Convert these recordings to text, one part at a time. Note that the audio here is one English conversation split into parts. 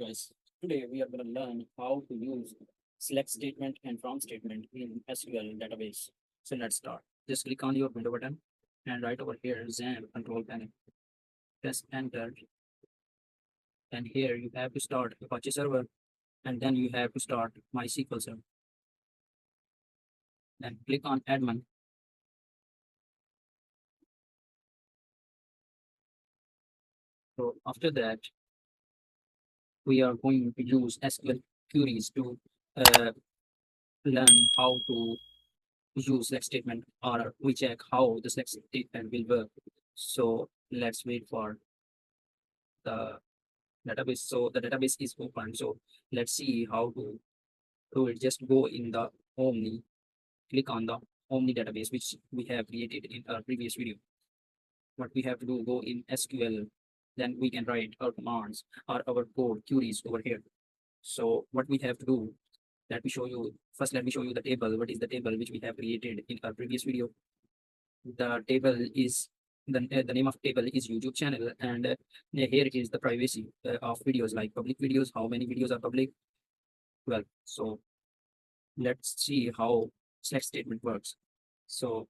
guys, today we are going to learn how to use select statement and from statement in SQL database. So let's start. Just click on your window button and right over here, XAMPP control panel. Press enter. And here you have to start Apache server and then you have to start MySQL server. Then click on admin. So after that, we are going to use SQL queries to learn how to use select statement, or we check how the select statement will work. So let's wait for the database. So the database is open. So let's see how to do it. Just go in the Omni, click on the Omni database, which we have created in our previous video. What we have to do, go in SQL, then we can write our commands or our code queries over here. So what we have to do, let me show you. First, let me show you the table. What is the table which we have created in our previous video? The table is the name of table is YouTube channel, and here is the privacy of videos, like public videos. How many videos are public? Well, so let's see how select statement works. So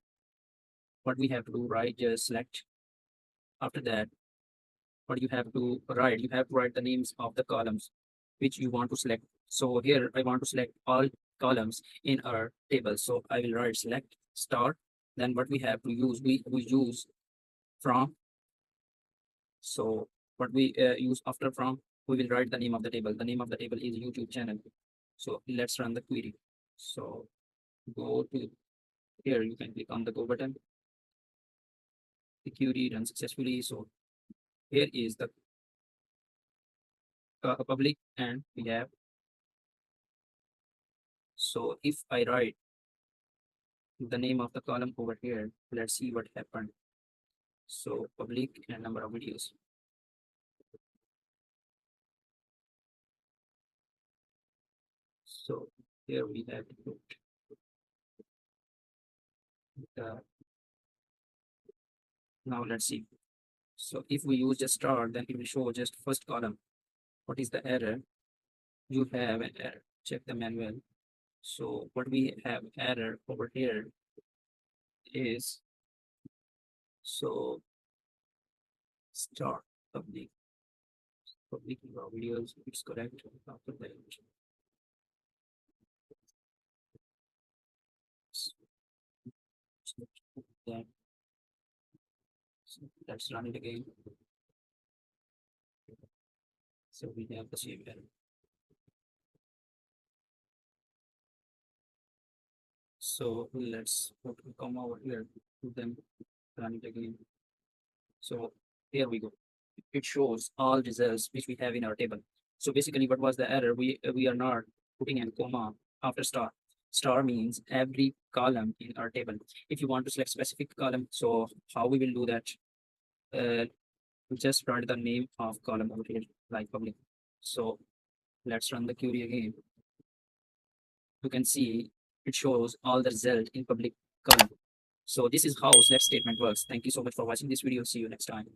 what we have to do, right? Just select. After that, what you have to write? You have to write the names of the columns which you want to select. So here I want to select all columns in our table. So I will write select star. Then what we have to use, we use from. So what we use after from, we will write the name of the table. The name of the table is YouTube channel. So let's run the query. So go to here, you can click on the go button. The query runs successfully. So here is the public, and we have. So if I write the name of the column over here, let's see what happened. So public and number of videos. So here we have to put the, now let's see. So if we use just star, then it will show just first column. What is the error? You have an error. Check the manual. So what we have error over here is, so star public videos, it's correct. After that, that. So let's run it again. So we have the same error. So let's put a comma over here, then run it again. So here we go. It shows all results which we have in our table. So basically, what was the error? We are not putting a comma after star. Star means every column in our table. If you want to select specific column, so how we will do that? We just write the name of column over here, like public. So let's run the query again. You can see it shows all the result in public column. So this is how select statement works. Thank you so much for watching this video. See you next time.